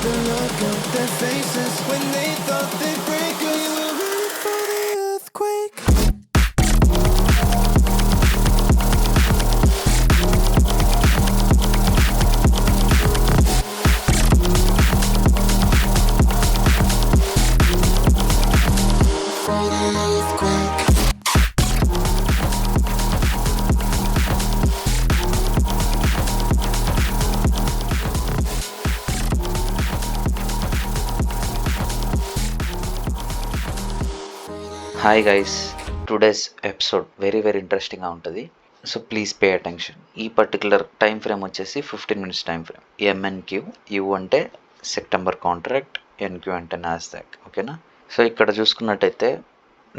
the look on their faces when they thought they'd break us. We were ready for the earthquake. For the earthquake. Hi guys, today's episode very ఇంట్రెస్టింగ్గా ఉంటుంది. So please pay attention. ఈ particular time frame వచ్చేసి 15 minutes time frame. ఎంఎన్క్యూ, you అంటే September contract, NQ అంటే Nasdaq. ఓకేనా? So ఇక్కడ చూసుకున్నట్టయితే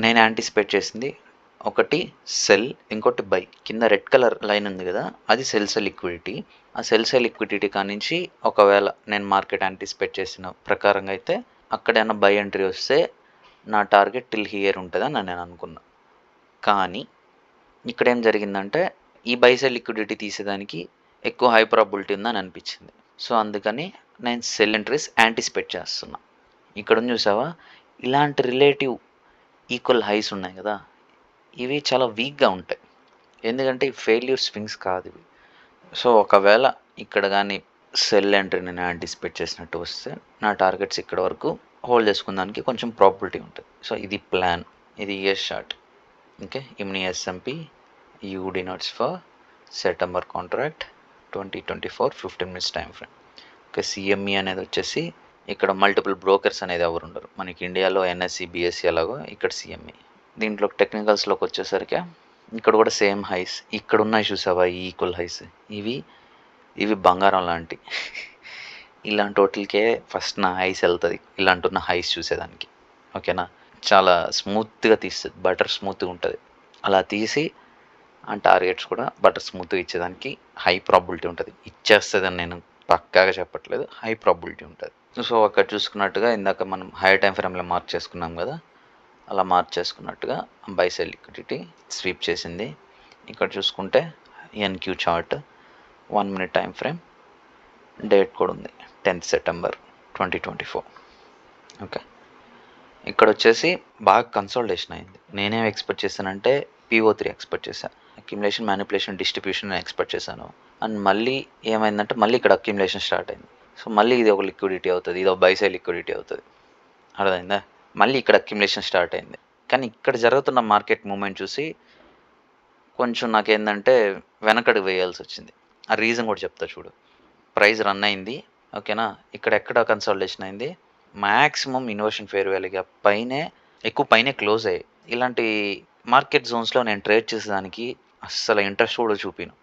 నేను యాంటిసిపేట్ చేసింది ఒకటి సెల్, ఇంకోటి బై. కింద రెడ్ కలర్ లైన్ ఉంది కదా, అది సెల్స్ లిక్విడిటీ. ఆ సెల్స్ లిక్విడిటీ కానించి ఒకవేళ నేను మార్కెట్ యాంటిసిపేట్ చేసిన ప్రకారంగా అయితే అక్కడైనా బై ఎంట్రీ వస్తే నా టార్గెట్ టిల్ హియర్ ఉంటుందని నేను అనుకున్నా. కానీ ఇక్కడ ఏం జరిగిందంటే ఈ బై సైడ్ లిక్విడిటీ తీసేదానికి ఎక్కువ హై ప్రాబిలిటీ ఉందని అనిపించింది. సో అందుకని నేను సెల్ ఎంట్రీస్ యాంటిసిపేట్ చేస్తున్నా. ఇక్కడ చూసావా, ఇలాంటి రిలేటివ్ ఈక్వల్ హైస్ ఉన్నాయి కదా, ఇవి చాలా వీక్గా ఉంటాయి. ఎందుకంటే ఈ ఫెయిల్యూర్ స్వింగ్స్ కాదు ఇవి. సో ఒకవేళ ఇక్కడ కానీ సెల్ ఎంట్రీ నేను యాంటిసిపేట్ చేసినట్టు వస్తే నా టార్గెట్స్ ఇక్కడ వరకు హోల్డ్ చేసుకున్నానికి కొంచెం ప్రాబిలిటీ ఉంటుంది. సో ఇది ప్లాన్, ఇది ఇయర్ షార్ట్. ఓకే, ఇమ్ని SMP UD notes for September contract 2024 15 minutes time frame. Okay, CME అనేది వచ్చేసి ఇక్కడ మల్టిపుల్ బ్రోకర్స్ అనేది ఎవరు ఉండరు. మనకి ఇండియాలో ఎన్ఎస్సి బిఎస్సి అలాగో ఇక్కడ సిఎంఈ. దీంట్లో టెక్నికల్స్లోకి వచ్చేసరికి ఇక్కడ కూడా సేమ్ హైస్ ఇక్కడ ఉన్నాయి చూసావా, ఈ ఈక్వల్ హైస్. ఇవి బంగారం లాంటి ఇలాంటి వాటికే ఫస్ట్ నా హైస్ వెళ్తుంది, ఇలాంటి ఉన్న హైస్ చూసేదానికి. ఓకేనా? చాలా స్మూత్గా తీస్తుంది, బటర్ స్మూత్గా ఉంటుంది. అలా తీసి ఆ టార్గెట్స్ కూడా బటర్ స్మూత్గా ఇచ్చేదానికి హై ప్రాబిలిటీ ఉంటుంది. ఇచ్చేస్తుందని నేను పక్కాగా చెప్పట్లేదు, హై ప్రాబిలిటీ ఉంటుంది. సో అక్కడ చూసుకున్నట్టుగా ఇందాక మనం హై టైం ఫ్రేమ్లో మార్క్ చేసుకున్నాం కదా, అలా మార్క్ చేసుకున్నట్టుగా బై సైడ్ లిక్విడిటీ స్వీప్ చేసింది. ఇక్కడ చూసుకుంటే NQ chart 1 minute time frame, date కూడా ఉంది 10th September 2024. ఓకే, ఇక్కడ వచ్చేసి బాగా కన్సాలిడేషన్ అయింది. నేనేం ఎక్స్పెక్ట్ చేశానంటే PO3 ఎక్స్పెక్ట్ చేశాను, అక్యుములేషన్, మ్యానిపులేషన్, డిస్ట్రిబ్యూషన్ ఎక్స్పెక్ట్ చేశాను. అండ్ మళ్ళీ ఏమైందంటే మళ్ళీ ఇక్కడ అక్యుములేషన్ స్టార్ట్ అయింది. సో మళ్ళీ ఇది ఒక లిక్విడిటీ అవుతుంది, ఇది ఒక బై సైడ్ లిక్విడిటీ అవుతుంది. అర్థమైందా? మళ్ళీ ఇక్కడ అక్యుములేషన్ స్టార్ట్ అయింది. కానీ ఇక్కడ జరుగుతున్న మార్కెట్ మూమెంట్ చూసి కొంచెం నాకేంటంటే వెనకడుగు వేయాల్సి వచ్చింది. ఆ రీజన్ కూడా చెప్తా చూడు. ప్రైస్ రన్ అయింది, ఓకేనా? ఇక్కడ ఎక్కడ కన్సాలిడేషన్ అయింది, మ్యాక్సిమం ఇన్వర్షన్ ఫేర్ వాల్యూగా ఎక్కువ పైనే క్లోజ్ అయ్యాయి. ఇలాంటి మార్కెట్ జోన్స్లో నేను ట్రేడ్ చేసేదానికి అస్సలు ఇంట్రెస్ట్ కూడా చూపిను.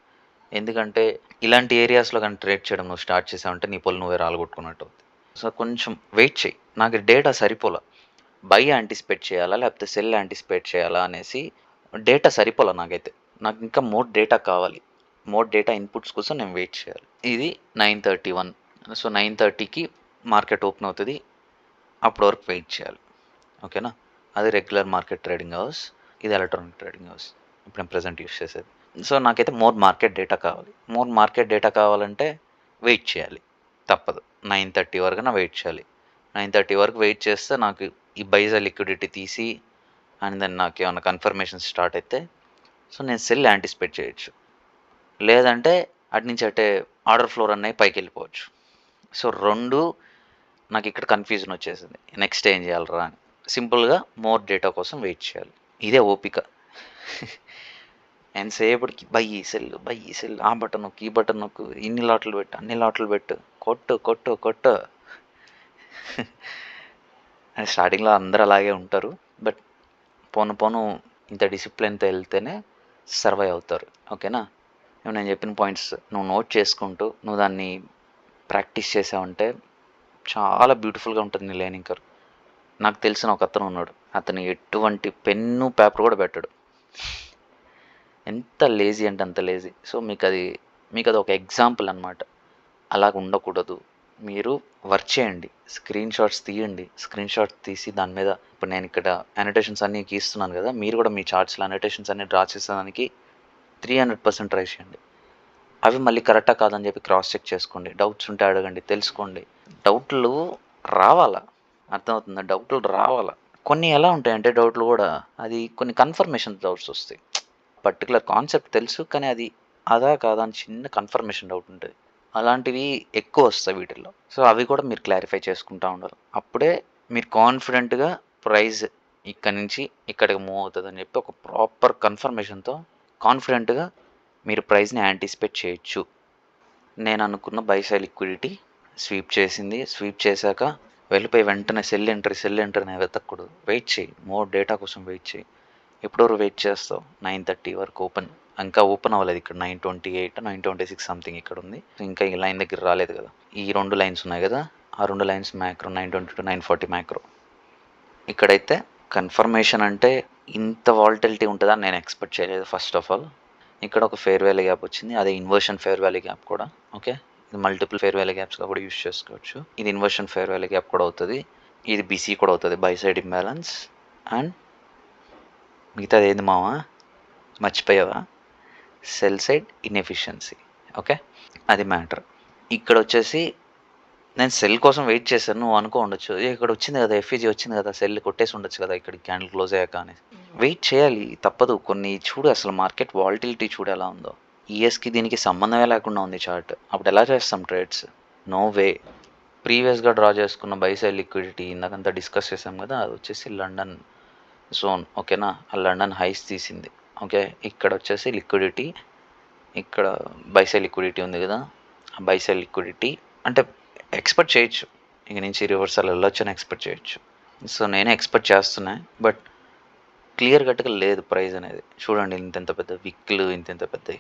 ఎందుకంటే ఇలాంటి ఏరియాస్లో కానీ ట్రేడ్ చేయడం నువ్వు స్టార్ట్ చేసావంటే నీ పొలు నువ్వే రాలగొట్టుకున్నట్టు అవుతుంది. సో కొంచెం వెయిట్ చేయి. నాకు డేటా సరిపోలా, బై యాంటిసిపేట్ చేయాలా లేకపోతే సెల్ యాంటిసిపేట్ చేయాలా అనేసి డేటా సరిపోలా నాకైతే. నాకు ఇంకా మోర్ డేటా కావాలి, మోర్ డేటా ఇన్పుట్స్ కోసం నేను వెయిట్ చేయాలి. ఇది 9:31. సో 9:30కి మార్కెట్ ఓపెన్ అవుతుంది, అప్పటి వరకు వెయిట్ చేయాలి. ఓకేనా? అది రెగ్యులర్ మార్కెట్ ట్రేడింగ్ అవర్స్, ఇది ఎలక్ట్రానిక్ ట్రేడింగ్ అవర్స్ ఇప్పుడు నేను ప్రజెంట్ యూస్ చేసేది. సో నాకైతే మోర్ మార్కెట్ డేటా కావాలి. మోర్ మార్కెట్ డేటా కావాలంటే వెయిట్ చేయాలి, తప్పదు. 9:30 వరకు వెయిట్ చేయాలి. 9:30 వరకు వెయిట్ చేస్తే నాకు ఈ బైజా లిక్విడిటీ తీసి అండ్ దెన్ నాకు ఏమైనా కన్ఫర్మేషన్ స్టార్ట్ అయితే సో నేను సెల్ యాంటిసిపేట్ చేయొచ్చు. లేదంటే అటు నుంచి అంటే ఆర్డర్ ఫ్లోర్ అన్నవి పైకి వెళ్ళిపోవచ్చు. సో నాకు ఇక్కడ కన్ఫ్యూజన్ వచ్చేసింది, నెక్స్ట్ ఏం చేయాలరా అని. సింపుల్గా మోర్ డేటా కోసం వెయిట్ చేయాలి, ఇదే ఓపిక. ఎంతసేపటికి బై ఈ సెల్, ఆ బటన్ నొక్కు, ఈ బటన్ నొక్కు, ఇన్ని లాట్లు పెట్టు, అన్ని లాట్లు పెట్టు, కొట్టు. స్టార్టింగ్లో అందరూ అలాగే ఉంటారు, బట్ పోను ఇంత డిసిప్లిన్తో వెళ్తేనే సర్వైవ్ అవుతారు. ఓకేనా? నేను చెప్పిన పాయింట్స్ నువ్వు నోట్ చేసుకుంటూ నువ్వు దాన్ని ప్రాక్టీస్ చేసావంటే చాలా బ్యూటిఫుల్గా ఉంటుంది నీ లెర్నింగ్ కర్వ్. నాకు తెలిసిన ఒక అతను ఉన్నాడు, అతను ఎటువంటి పెన్ను పేపర్ కూడా పెట్టాడు. ఎంత లేజీ అంటే అంత లేజీ. సో మీకు అది ఒక ఎగ్జాంపుల్ అనమాట. అలాగ ఉండకూడదు. మీరు వర్క్ చేయండి, స్క్రీన్ షాట్స్ తీయండి. స్క్రీన్ షాట్స్ తీసి దాని మీద ఇప్పుడు నేను ఇక్కడ అనోటేషన్స్ అన్నీ గీస్తున్నాను కదా, మీరు కూడా మీ చార్ట్స్లో అనోటేషన్స్ అన్నీ డ్రా చేసేదానికి 300% ట్రై చేయండి. అవి మళ్ళీ కరెక్టా కాదని చెప్పి క్రాస్ చెక్ చేసుకోండి. డౌట్స్ ఉంటే అడగండి, తెలుసుకోండి. డౌట్లు రావాలా, అర్థమవుతుందా? డౌట్లు రావాలా. కొన్ని ఎలా ఉంటాయంటే డౌట్లు కూడా అది కొన్ని కన్ఫర్మేషన్ డౌట్స్ వస్తాయి. పర్టికులర్ కాన్సెప్ట్ తెలుసు కానీ అది అదా కాదా అని చిన్న కన్ఫర్మేషన్ డౌట్ ఉంటుంది. అలాంటివి ఎక్కువ వస్తాయి వీటిల్లో. సో అవి కూడా మీరు క్లారిఫై చేసుకుంటూ ఉండాలి. అప్పుడే మీరు కాన్ఫిడెంట్గా ప్రైస్ ఇక్కడి నుంచి ఇక్కడికి మూవ్ అవుతుంది అని చెప్పి ఒక ప్రాపర్ కన్ఫర్మేషన్తో కాన్ఫిడెంట్గా మీరు ప్రైస్ని యాంటిసిపేట్ చేయొచ్చు. నేను అనుకున్న బై సైడ్ లిక్విడిటీ స్వీప్ చేసింది. స్వీప్ చేశాక వెళ్ళిపోయి వెంటనే సెల్ ఎంట్రీ అని వెతకూడదు. వెయిట్ చేయి, మోర్ డేటా కోసం వెయిట్ చేయి. ఎప్పటివరకు వెయిట్ చేస్తావు? 9:30 వరకు ఓపెన్. ఇంకా ఓపెన్ అవ్వలేదు ఇక్కడ. 9:28 9:26 సంథింగ్ ఇక్కడ ఉంది. ఇంకా ఈ లైన్ దగ్గర రాలేదు కదా. ఈ 2 లైన్స్ ఉన్నాయి కదా, ఆ 2 లైన్స్ మ్యాక్రో 9:22 9:40 మ్యాక్రో. ఇక్కడైతే కన్ఫర్మేషన్ అంటే ఇంత వాలిటిలిటీ ఉంటుందని నేను ఎక్స్పెక్ట్ చేయలేదు. ఫస్ట్ ఆఫ్ ఆల్ ఇక్కడ ఒక ఫేర్ వాల్యూ గ్యాప్ వచ్చింది, అదే ఇన్వర్షన్ ఫేర్ వాల్యూ గ్యాప్ కూడా. ఓకే, ఇది మల్టిపుల్ ఫేర్ వాల్యూ గ్యాప్స్గా కూడా యూస్ చేసుకోవచ్చు. ఇది ఇన్వర్షన్ ఫేర్ వాల్యూ గ్యాప్ కూడా అవుతుంది, ఇది బీసీ కూడా అవుతుంది, బై సైడ్ ఇంబ్యాలెన్స్. అండ్ మిగతాది ఏంది మావా, మర్చిపోయావా? Cell side inefficiency. ఓకే, అది మ్యాటర్. ఇక్కడ వచ్చేసి నేను సెల్ కోసం వెయిట్ చేశాను. నువ్వు అనుకో ఉండొచ్చు, ఇక్కడ వచ్చింది కదా, ఎఫ్ఈజీ వచ్చింది కదా, సెల్ కొట్టేసి ఉండొచ్చు కదా ఇక్కడ క్యాండిల్ క్లోజ్ అయ్యాక అని. వెయిట్ చేయాలి, తప్పదు. కొన్ని చూడు, అసలు మార్కెట్ వాలిటిలిటీ చూడు ఎలా ఉందో. ఈఎస్కి దీనికి సంబంధమే లేకుండా ఉంది చార్ట్. అప్పుడు ఎలా చేస్తాం ట్రేడ్స్? No way. ప్రీవియస్గా డ్రా చేసుకున్న బై సైడ్ లిక్విడిటీ ఇందాకంతా డిస్కస్ చేసాం కదా, అది వచ్చేసి లండన్ జోన్. ఓకేనా, ఆ లండన్ హైస్ తీసింది. ఓకే, ఇక్కడ వచ్చేసి లిక్విడిటీ, ఇక్కడ బై సైడ్ లిక్విడిటీ ఉంది కదా, ఆ బై సైడ్ లిక్విడిటీ అంటే ఎక్స్పెక్ట్ చేయొచ్చు ఇక నుంచి రివర్సల్ వెళ్ళొచ్చు అని ఎక్స్పెక్ట్ చేయొచ్చు. సో నేనే ఎక్స్పెక్ట్ చేస్తున్నా, బట్ క్లియర్ కట్గా లేదు ప్రైస్ అనేది. చూడండి, ఇంత పెద్ద విక్లు, ఇంత పెద్ద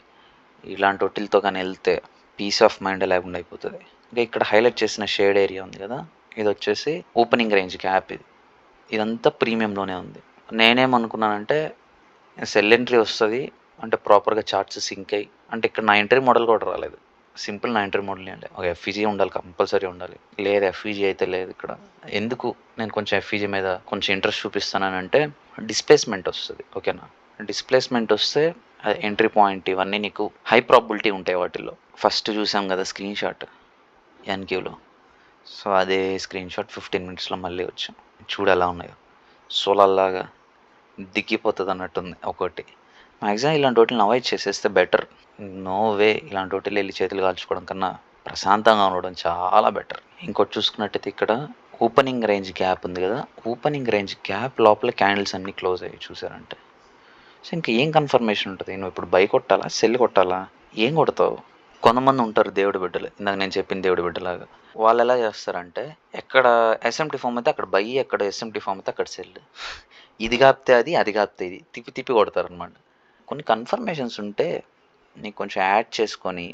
ఇలాంటి వాటిలతో కానీ వెళ్తే పీస్ ఆఫ్ మైండ్ లేకుండా అయిపోతుంది. ఇంకా ఇక్కడ హైలైట్ చేసిన షేడ్ ఏరియా ఉంది కదా, ఇది వచ్చేసి ఓపెనింగ్ రేంజ్ గ్యాప్. ఇదంతా ప్రీమియంలోనే ఉంది. నేనేమనుకున్నానంటే సెల్ ఎంట్రీ వస్తుంది అంటే ప్రాపర్గా చార్ట్స్ సింక్ అయ్యి, అంటే ఇక్కడ నా ఎంట్రీ మోడల్ కూడా రాలేదు. సింపుల్ నా ఎంట్రీ మోడల్ అంటే ఒక ఎఫ్ఈజీ ఉండాలి, కంపల్సరీ ఉండాలి. లేదు, ఎఫ్ఈజీ అయితే లేదు ఇక్కడ. ఎందుకు నేను కొంచెం ఎఫ్ఈజీ మీద కొంచెం ఇంట్రెస్ట్ చూపిస్తానంటే డిస్ప్లేస్మెంట్ వస్తుంది. ఓకేనా, డిస్ప్లేస్మెంట్ వస్తే ఎంట్రీ పాయింట్ ఇవన్నీ నీకు హై ప్రాబిలిటీ ఉంటాయి వాటిల్లో. ఫస్ట్ చూసాం కదా స్క్రీన్ షాట్ ఎన్క్యూలో, సో అదే స్క్రీన్ షాట్ 15 మినిట్స్లో మళ్ళీ వచ్చాం. చూడు ఎలా ఉన్నాయో, సోలాల్లాగా దిగిపోతుంది అన్నట్టుంది ఒకటి. మ్యాక్సిమం ఇలాంటి వాటిని అవాయిడ్ చేసేస్తే బెటర్. నో వే, ఇలాంటి వాటిని వెళ్ళి చేతులు కాల్చుకోవడం కన్నా ప్రశాంతంగా ఉండడం చాలా బెటర్. ఇంకోటి చూసుకున్నట్టయితే ఇక్కడ ఓపెనింగ్ రేంజ్ గ్యాప్ ఉంది కదా, ఓపెనింగ్ రేంజ్ గ్యాప్ లోపల క్యాండిల్స్ అన్నీ క్లోజ్ అయ్యి చూసారంటే, సో ఇంకా ఏం కన్ఫర్మేషన్ ఉంటుంది? నువ్వు ఇప్పుడు బై కొట్టాలా, సెల్ కొట్టాలా, ఏం కొడతావు? కొంతమంది ఉంటారు దేవుడి బిడ్డలు, ఇందాక నేను చెప్పిన దేవుడి బిడ్డలాగా. వాళ్ళు ఎలా చేస్తారంటే ఎక్కడ ఎస్ఎంటీ ఫామ్ అయితే అక్కడ బై, ఎక్కడ ఎస్ఎంటీ ఫామ్ అయితే అక్కడ సెల్. ఇది కాపితే అది, అది కాపితే ఇది, తిప్పి కొడతారనమాట. కొన్ని కన్ఫర్మేషన్స్ ఉంటే నీకు కొంచెం యాడ్ చేసుకొని,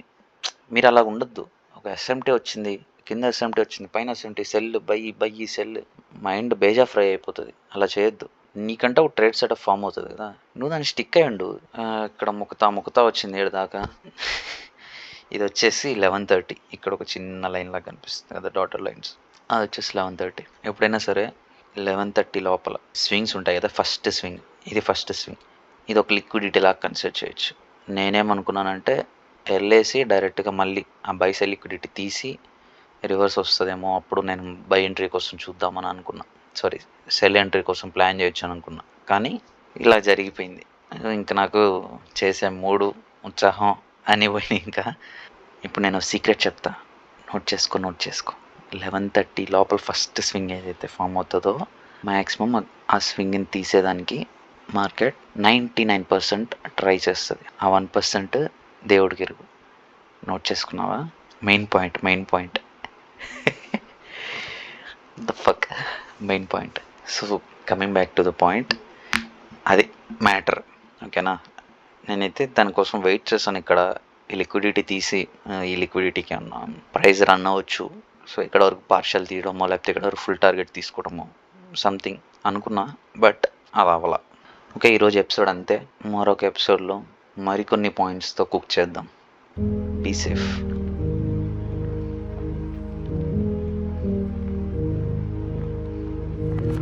మీరు అలా ఉండొద్దు. ఒక ఎస్ఎంటీ వచ్చింది, కింద ఎస్ఎంటీ వచ్చింది, పైన SMT, cell buy sell, mind bheja fry అయిపోతుంది. అలా చేయొద్దు. నీకంటే ఒక ట్రేడ్ సెటప్ ఫామ్ అవుతుంది కదా, నువ్వు దాన్ని స్టిక్ అయ్యండు. ఇక్కడ ముక్తా వచ్చింది ఏడు దాకా, ఇది వచ్చేసి 11:30. ఇక్కడ ఒక చిన్న లైన్ లాగా కనిపిస్తుంది కదా, డాటర్ లైన్స్, అది వచ్చేసి 11:30. ఎప్పుడైనా సరే 11:30 లోపల స్వింగ్స్ ఉంటాయి కదా, ఫస్ట్ స్వింగ్, ఇది ఫస్ట్ స్వింగ్, ఇది ఒక లిక్విడిటీ లాగా కన్సిడర్ చేయొచ్చు. నేనేమనుకున్నానంటే వెళ్ళేసి డైరెక్ట్గా మళ్ళీ ఆ బై సైడ్ లిక్విడిటీ తీసి రివర్స్ వస్తుందేమో, అప్పుడు నేను బై ఎంట్రీ కోసం చూద్దామని అనుకున్నా. సారీ, సెల్ ఎంట్రీ కోసం ప్లాన్ చేయొచ్చు అని అనుకున్నా. కానీ ఇలా జరిగిపోయింది. ఇంకా నాకు చేసే మూడు ఉత్సాహం అని పోయి, ఇంకా ఇప్పుడు నేను సీక్రెట్ చెప్తా, నోట్ చేసుకో. 11:30 లోపల ఫస్ట్ స్వింగ్ ఏదైతే ఫామ్ అవుతుందో, మ్యాక్సిమం ఆ స్వింగ్ని తీసేదానికి మార్కెట్ 99% ట్రై చేస్తుంది. ఆ 1% దేవుడికి ఎరుగు. నోట్ చేసుకున్నావా? Main point the fuck main point. So coming back to the point, అది మ్యాటర్. ఓకేనా, నేనైతే దానికోసం వెయిట్ చేశాను. ఇక్కడ ఈ లిక్విడిటీ తీసి, ఈ లిక్విడిటీకి అన్న ప్రైస్ రన్ అవ్వచ్చు. సో ఇక్కడ వరకు పార్షల్ తీయడమో, లేకపోతే ఇక్కడ వరకు ఫుల్ టార్గెట్ తీసుకోవడమో సంథింగ్ అనుకున్నా, బట్ అది అవ్వాల. ఓకే, ఈరోజు ఎపిసోడ్ అంతే. మరొక ఎపిసోడ్లో మరికొన్ని పాయింట్స్తో కుక్ చేద్దాం. Be safe.